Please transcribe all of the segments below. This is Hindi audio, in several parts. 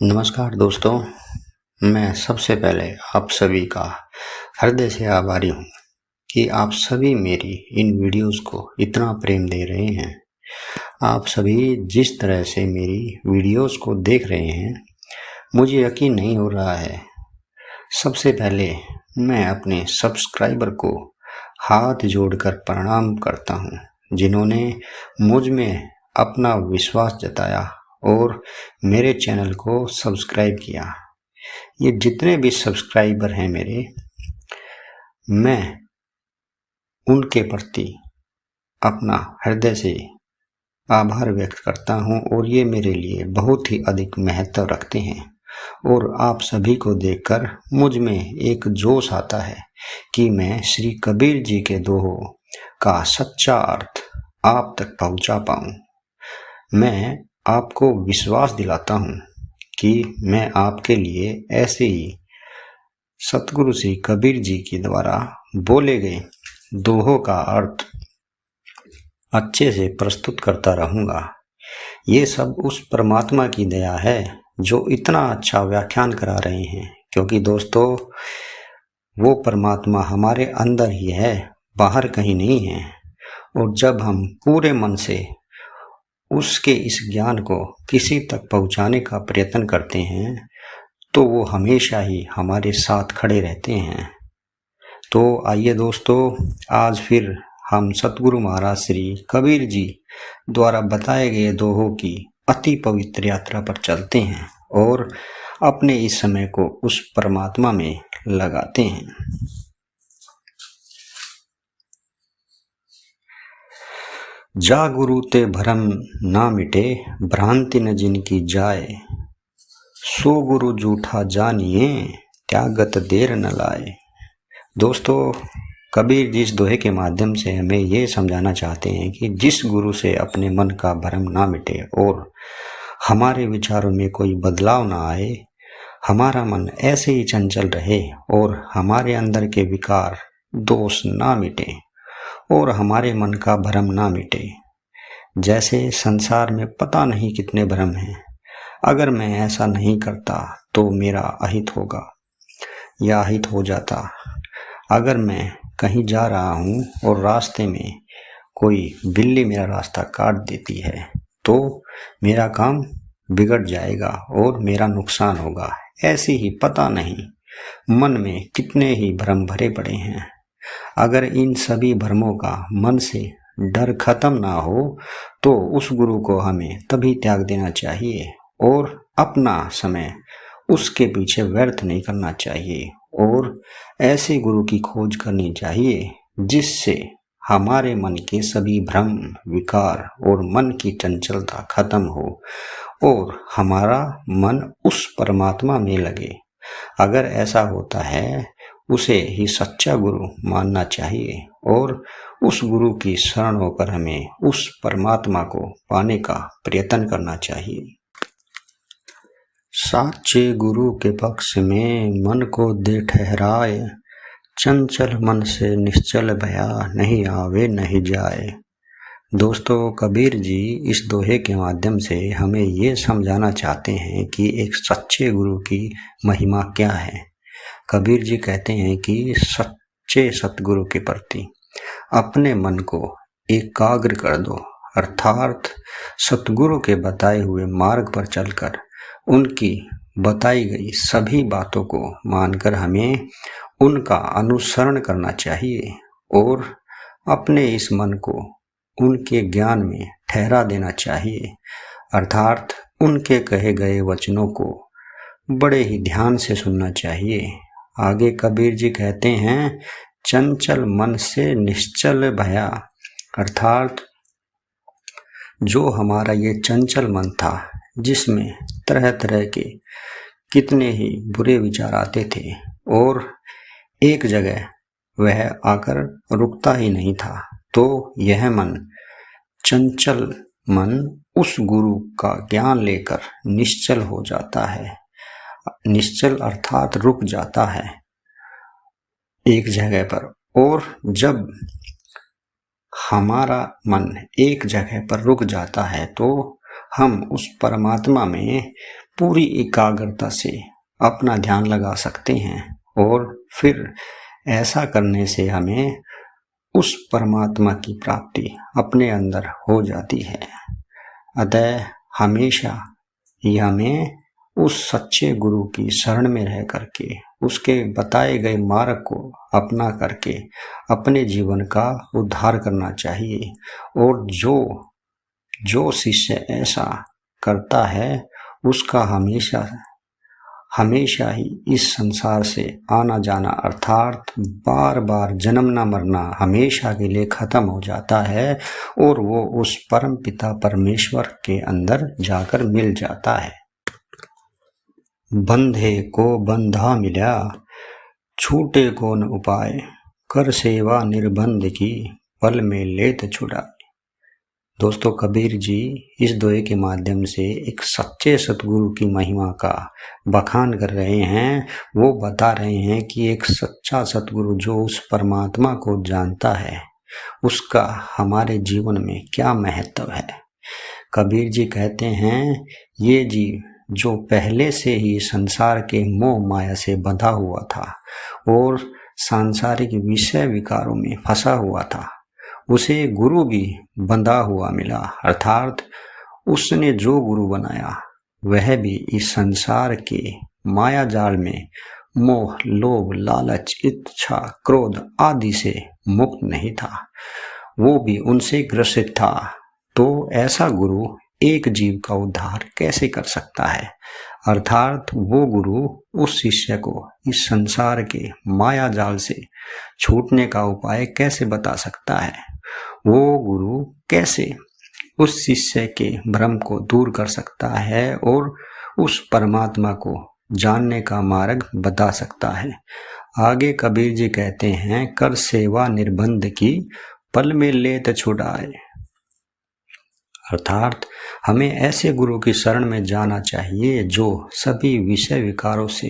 नमस्कार दोस्तों, मैं सबसे पहले आप सभी का हृदय से आभारी हूँ कि आप सभी मेरी इन वीडियोस को इतना प्रेम दे रहे हैं। आप सभी जिस तरह से मेरी वीडियोस को देख रहे हैं, मुझे यकीन नहीं हो रहा है। सबसे पहले मैं अपने सब्सक्राइबर को हाथ जोड़कर प्रणाम करता हूँ, जिन्होंने मुझ में अपना विश्वास जताया और मेरे चैनल को सब्सक्राइब किया। ये जितने भी सब्सक्राइबर हैं मेरे, मैं उनके प्रति अपना हृदय से आभार व्यक्त करता हूँ और ये मेरे लिए बहुत ही अधिक महत्व रखते हैं। और आप सभी को देखकर मुझ में एक जोश आता है कि मैं श्री कबीर जी के दोहों का सच्चा अर्थ आप तक पहुँचा पाऊँ। मैं आपको विश्वास दिलाता हूँ कि मैं आपके लिए ऐसे ही सतगुरु श्री कबीर जी के द्वारा बोले गए दोहों का अर्थ अच्छे से प्रस्तुत करता रहूँगा। ये सब उस परमात्मा की दया है जो इतना अच्छा व्याख्यान करा रहे हैं, क्योंकि दोस्तों वो परमात्मा हमारे अंदर ही है, बाहर कहीं नहीं है। और जब हम पूरे मन से उसके इस ज्ञान को किसी तक पहुंचाने का प्रयत्न करते हैं तो वो हमेशा ही हमारे साथ खड़े रहते हैं। तो आइए दोस्तों, आज फिर हम सतगुरु महाराज श्री कबीर जी द्वारा बताए गए दोहों की अति पवित्र यात्रा पर चलते हैं और अपने इस समय को उस परमात्मा में लगाते हैं। जा गुरु ते भरम ना मिटे, भ्रांति न जिनकी जाए। सो गुरु जूठा जानिए, त्यागत देर न लाए। दोस्तों, कबीर जी इस दोहे के माध्यम से हमें ये समझाना चाहते हैं कि जिस गुरु से अपने मन का भ्रम ना मिटे और हमारे विचारों में कोई बदलाव ना आए, हमारा मन ऐसे ही चंचल रहे और हमारे अंदर के विकार दोष ना मिटे और हमारे मन का भ्रम ना मिटे। जैसे संसार में पता नहीं कितने भ्रम हैं। अगर मैं ऐसा नहीं करता तो मेरा अहित होगा या अहित हो जाता। अगर मैं कहीं जा रहा हूँ और रास्ते में कोई बिल्ली मेरा रास्ता काट देती है तो मेरा काम बिगड़ जाएगा और मेरा नुकसान होगा। ऐसे ही पता नहीं मन में कितने ही भ्रम भरे पड़े हैं। अगर इन सभी भ्रमों का मन से डर खत्म ना हो तो उस गुरु को हमें तभी त्याग देना चाहिए और अपना समय उसके पीछे व्यर्थ नहीं करना चाहिए और ऐसे गुरु की खोज करनी चाहिए जिससे हमारे मन के सभी भ्रम, विकार और मन की चंचलता खत्म हो और हमारा मन उस परमात्मा में लगे। अगर ऐसा होता है, उसे ही सच्चा गुरु मानना चाहिए और उस गुरु की शरण होकर हमें उस परमात्मा को पाने का प्रयत्न करना चाहिए। साचे गुरु के पक्ष में मन को दे ठहराए, चंचल मन से निश्चल भया, नहीं आवे नहीं जाए। दोस्तों, कबीर जी इस दोहे के माध्यम से हमें ये समझाना चाहते हैं कि एक सच्चे गुरु की महिमा क्या है। कबीर जी कहते हैं कि सच्चे सतगुरु के प्रति अपने मन को एकाग्र कर दो, अर्थात सतगुरु के बताए हुए मार्ग पर चलकर उनकी बताई गई सभी बातों को मानकर हमें उनका अनुसरण करना चाहिए और अपने इस मन को उनके ज्ञान में ठहरा देना चाहिए, अर्थात उनके कहे गए वचनों को बड़े ही ध्यान से सुनना चाहिए। आगे कबीर जी कहते हैं, चंचल मन से निश्चल भया, अर्थात जो हमारा ये चंचल मन था जिसमें तरह तरह के कितने ही बुरे विचार आते थे और एक जगह वह आकर रुकता ही नहीं था, तो यह मन चंचल मन उस गुरु का ज्ञान लेकर निश्चल हो जाता है। निश्चल अर्थात रुक जाता है एक जगह पर, और जब हमारा मन एक जगह पर रुक जाता है तो हम उस परमात्मा में पूरी एकाग्रता से अपना ध्यान लगा सकते हैं और फिर ऐसा करने से हमें उस परमात्मा की प्राप्ति अपने अंदर हो जाती है। अतः हमेशा ही हमें उस सच्चे गुरु की शरण में रह करके उसके बताए गए मार्ग को अपना करके अपने जीवन का उद्धार करना चाहिए। और जो शिष्य ऐसा करता है उसका हमेशा ही इस संसार से आना जाना अर्थात बार बार जन्मना मरना हमेशा के लिए खत्म हो जाता है और वो उस परम पिता परमेश्वर के अंदर जाकर मिल जाता है। बंधे को बंधा मिला, छूटे को न उपाय, कर सेवा निर्बंध की, पल में लेत छुड़ाए। दोस्तों, कबीर जी इस दोहे के माध्यम से एक सच्चे सतगुरु की महिमा का बखान कर रहे हैं। वो बता रहे हैं कि एक सच्चा सतगुरु जो उस परमात्मा को जानता है उसका हमारे जीवन में क्या महत्व है। कबीर जी कहते हैं, ये जीव जो पहले से ही संसार के मोह माया से बंधा हुआ था और सांसारिक विषय विकारों में फंसा हुआ था, उसे गुरु भी बंधा हुआ मिला। अर्थात उसने जो गुरु बनाया वह भी इस संसार के माया जाल में मोह, लोभ, लालच, इच्छा, क्रोध आदि से मुक्त नहीं था, वो भी उनसे ग्रसित था। तो ऐसा गुरु एक जीव का उद्धार कैसे कर सकता है? अर्थात वो गुरु उस शिष्य को इस संसार के माया जाल से छूटने का उपाय कैसे बता सकता है? वो गुरु कैसे उस शिष्य के भ्रम को दूर कर सकता है और उस परमात्मा को जानने का मार्ग बता सकता है? आगे कबीर जी कहते हैं, कर सेवा निर्बंध की, पल में लेत छुड़ाए। अर्थात हमें ऐसे गुरु की शरण में जाना चाहिए जो सभी विषय विकारों से,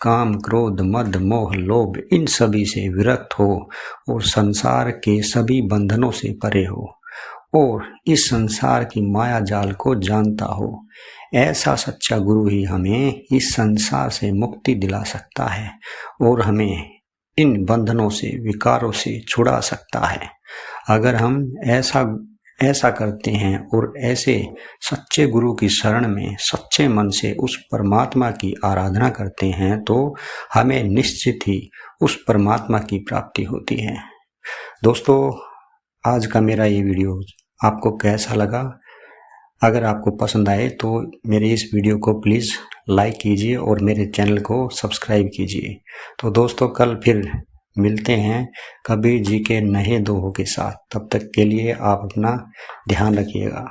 काम, क्रोध, मद, मोह, लोभ, इन सभी से विरक्त हो और संसार के सभी बंधनों से परे हो और इस संसार की माया जाल को जानता हो। ऐसा सच्चा गुरु ही हमें इस संसार से मुक्ति दिला सकता है और हमें इन बंधनों से, विकारों से छुड़ा सकता है। अगर हम ऐसा करते हैं और ऐसे सच्चे गुरु की शरण में सच्चे मन से उस परमात्मा की आराधना करते हैं तो हमें निश्चित ही उस परमात्मा की प्राप्ति होती है। दोस्तों, आज का मेरा ये वीडियो आपको कैसा लगा? अगर आपको पसंद आए तो मेरे इस वीडियो को प्लीज़ लाइक कीजिए और मेरे चैनल को सब्सक्राइब कीजिए। तो दोस्तों, कल फिर मिलते हैं कबीर जी के नए दोहों के साथ। तब तक के लिए आप अपना ध्यान रखिएगा।